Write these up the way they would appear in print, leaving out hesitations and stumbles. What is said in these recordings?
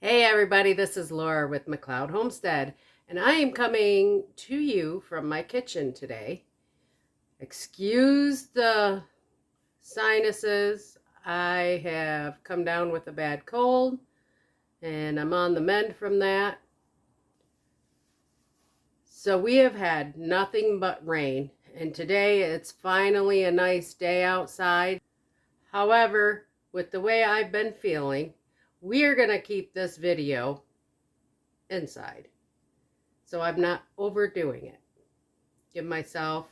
Hey everybody, this is Laura with McLeod Homestead, and I am coming to you from my kitchen today. Excuse the sinuses. I have come down with a bad cold, and I'm on the mend from that. So we have had nothing but rain, and today it's finally a nice day outside. However, with the way I've been feeling, we are going to keep this video inside, so I'm not overdoing it. Give myself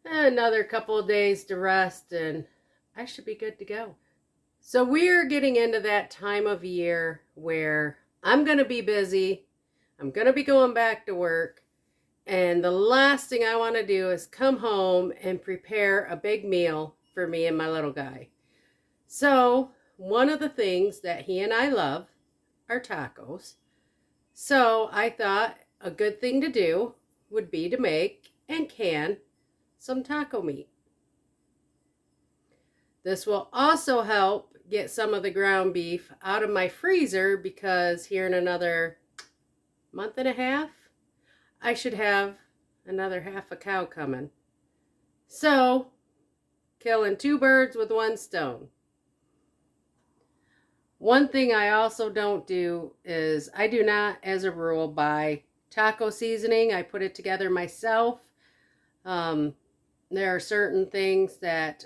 another couple of days to rest and I should be good to go. So we're getting into that time of year where I'm going to be busy. I'm going to be going back to work, and the last thing I want to do is come home and prepare a big meal for me and my little guy. So one of the things that he and I love are tacos. So I thought a good thing to do would be to make and can some taco meat. This will also help get some of the ground beef out of my freezer, because here in another month and a half, I should have another half a cow coming. So, killing two birds with one stone. One thing I also don't do is I do not, as a rule, buy taco seasoning. I put it together myself. There are certain things that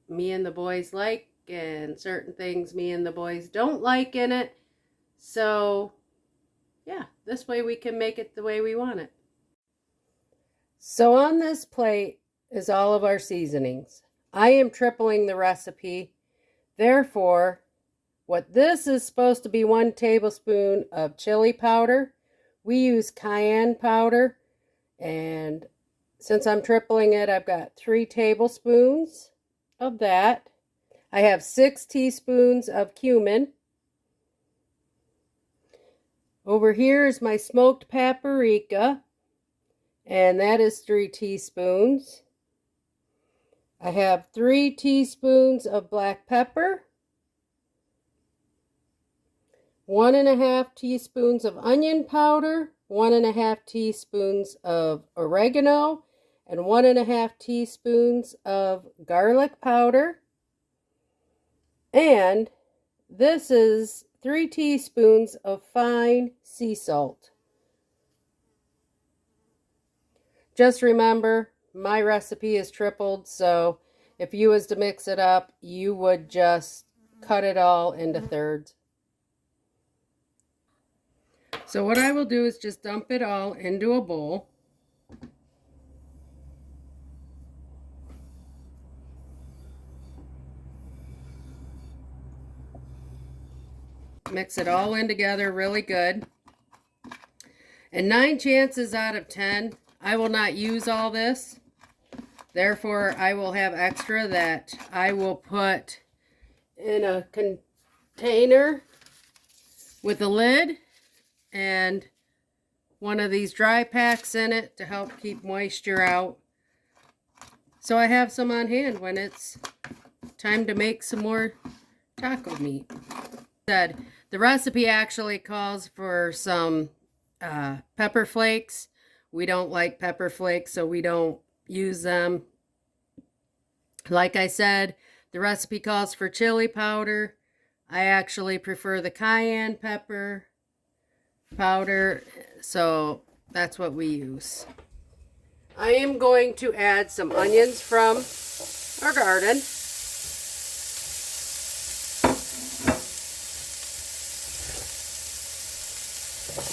me and the boys like and certain things me and the boys don't like in it. So, yeah, this way we can make it the way we want it. So on this plate is all of our seasonings. I am tripling the recipe. Therefore, what this is supposed to be 1 tablespoon of chili powder. We use cayenne powder, and since I'm tripling it, I've got 3 tablespoons of that. I have 6 teaspoons of cumin. Over here is my smoked paprika, and that is 3 teaspoons. I have 3 teaspoons of black pepper, 1½ teaspoons of onion powder, 1½ teaspoons of oregano, and 1½ teaspoons of garlic powder. And this is 3 teaspoons of fine sea salt. Just remember, my recipe is tripled, so if you was to mix it up, you would just cut it all into thirds. So what I will do is just dump it all into a bowl. Mix it all in together really good. And 9 chances out of 10, I will not use all this. Therefore, I will have extra that I will put in a container with a lid and one of these dry packs in it to help keep moisture out. So I have some on hand when it's time to make some more taco meat. The recipe actually calls for some pepper flakes. We don't like pepper flakes, so we don't use them. Like I said, the recipe calls for chili powder. I actually prefer the cayenne pepper powder, so that's what we use. I am going to add some onions from our garden.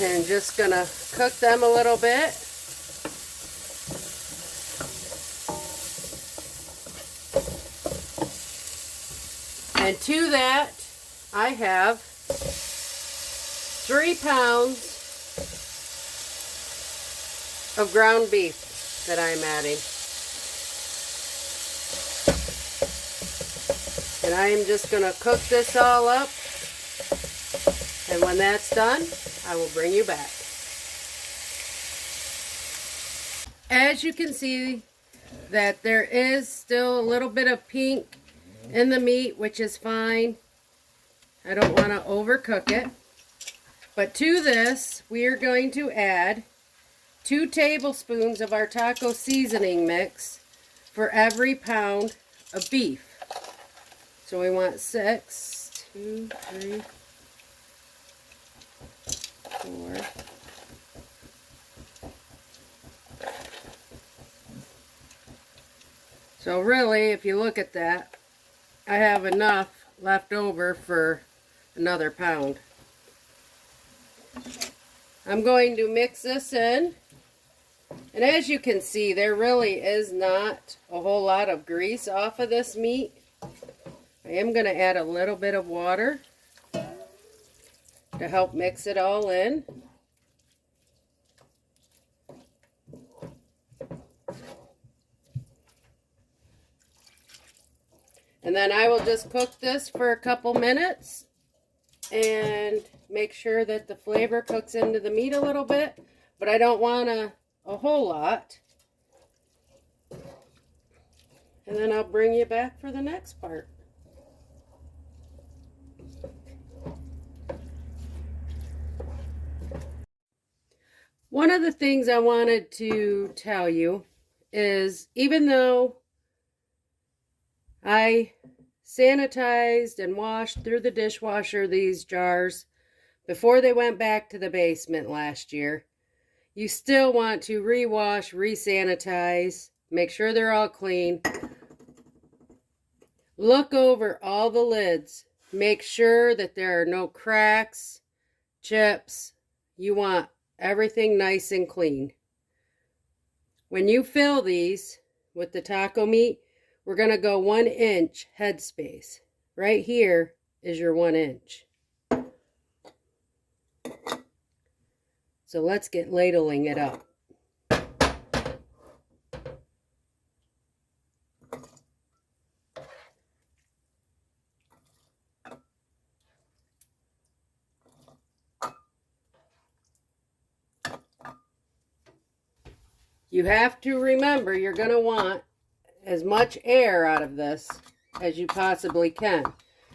And just gonna cook them a little bit. And to that, I have 3 pounds of ground beef that I'm adding. And I am just going to cook this all up. And when that's done, I will bring you back. As you can see, that there is still a little bit of pink in the meat, which is fine. I don't want to overcook it. But to this, we are going to add 2 tablespoons of our taco seasoning mix for every pound of beef. So we want 6, 2, 3, 4. So really, if you look at that, I have enough left over for another pound. I'm going to mix this in. And as you can see, there really is not a whole lot of grease off of this meat. I am going to add a little bit of water to help mix it all in. And then I will just cook this for a couple minutes and make sure that the flavor cooks into the meat a little bit. But I don't want a whole lot. And then I'll bring you back for the next part. One of the things I wanted to tell you is, even though I sanitized and washed through the dishwasher these jars before they went back to the basement last year, you still want to rewash, resanitize, make sure they're all clean. Look over all the lids. Make sure that there are no cracks, chips. You want everything nice and clean. When you fill these with the taco meat, we're going to go 1 inch headspace. Right here is your 1 inch. So let's get ladling it up. You have to remember you're going to want as much air out of this as you possibly can.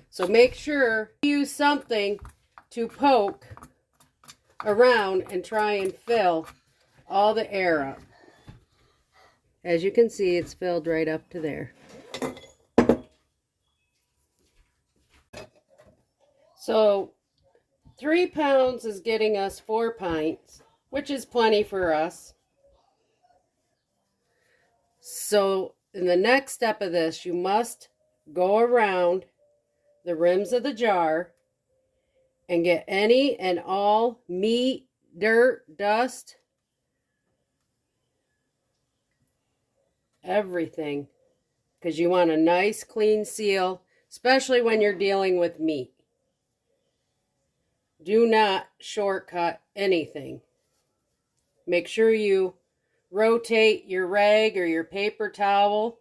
So make sure you use something to poke around and try and fill all the air up. As you can see, it's filled right up to there. So 3 pounds is getting us 4 pints, which is plenty for us. So in the next step of this, you must go around the rims of the jar and get any and all meat, dirt, dust, everything, because you want a nice clean seal, especially when you're dealing with meat. Do not shortcut anything. Make sure you rotate your rag or your paper towel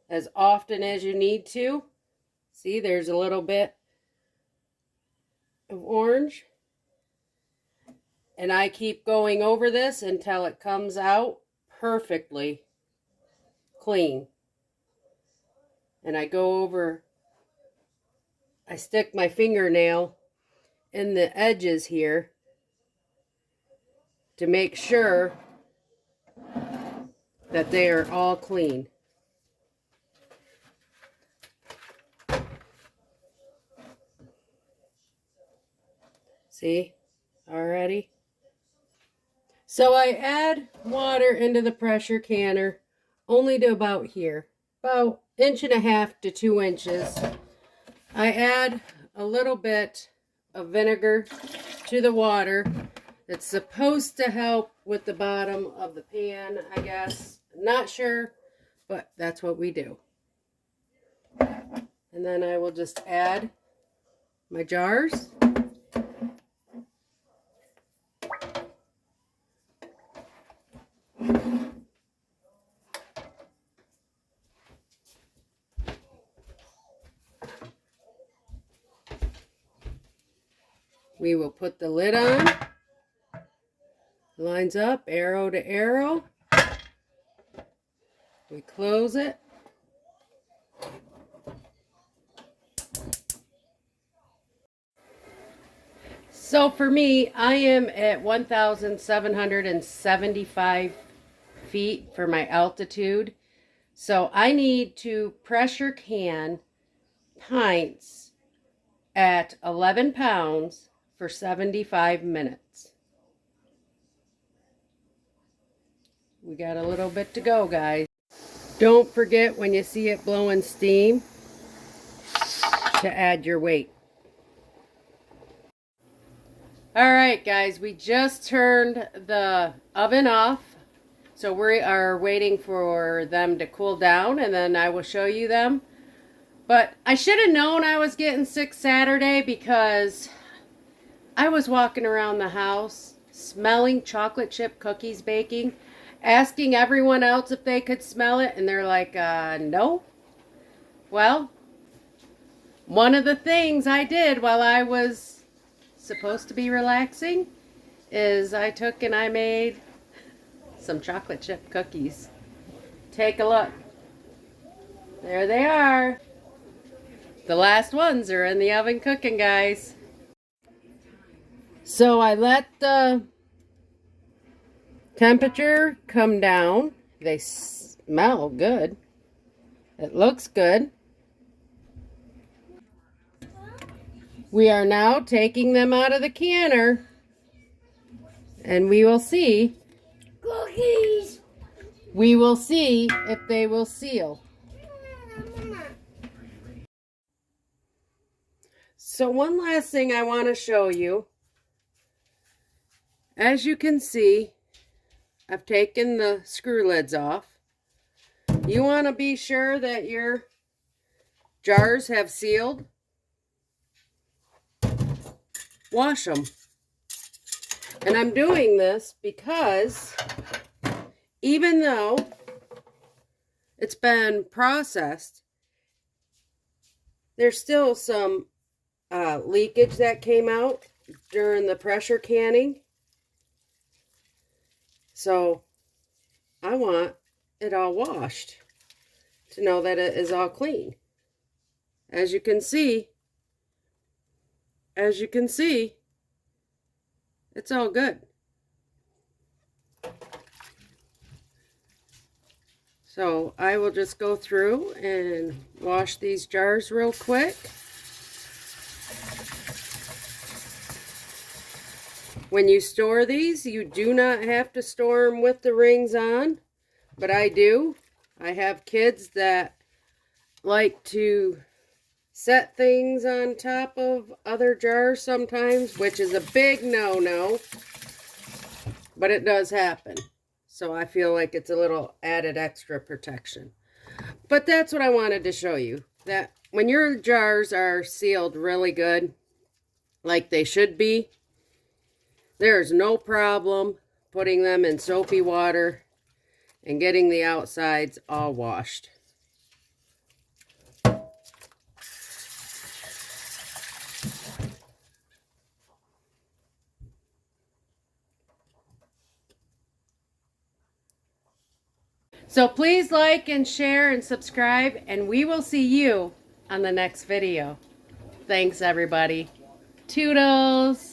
as often as you need to. See, there's a little bit of orange. And I keep going over this until it comes out perfectly clean. And I go over, I stick my fingernail in the edges here to make sure that they are all clean. See, already. So I add water into the pressure canner only to about here, about 1.5 to 2 inches. I add a little bit of vinegar to the water. It's supposed to help with the bottom of the pan, I guess. Not sure, but that's what we do. And then I will just add my jars. We will put the lid on. Lines up, arrow to arrow. We close it. So for me, I am at 1,775 feet for my altitude. So I need to pressure can pints at 11 pounds for 75 minutes. We got a little bit to go, guys. Don't forget when you see it blowing steam to add your weight. Alright guys, we just turned the oven off. So we are waiting for them to cool down and then I will show you them. But I should have known I was getting sick Saturday because I was walking around the house smelling chocolate chip cookies baking, asking everyone else if they could smell it, and they're like, no. Well, one of the things I did while I was supposed to be relaxing is I took and I made some chocolate chip cookies. Take a look. There they are. The last ones are in the oven cooking, guys. So I let the temperature come down. They smell good. It looks good. We are now taking them out of the canner and we will see. Cookies! We will see if they will seal. So one last thing I want to show you. As you can see, I've taken the screw lids off. You want to be sure that your jars have sealed. Wash them. And I'm doing this because even though it's been processed, there's still some leakage that came out during the pressure canning. So I want it all washed to know that it is all clean. As you can see, it's all good. So I will just go through and wash these jars real quick. When you store these, you do not have to store them with the rings on, but I do. I have kids that like to set things on top of other jars sometimes, which is a big no-no, but it does happen. So I feel like it's a little added extra protection. But that's what I wanted to show you, that when your jars are sealed really good, like they should be, there's no problem putting them in soapy water and getting the outsides all washed. So please like and share and subscribe, and we will see you on the next video. Thanks, everybody. Toodles!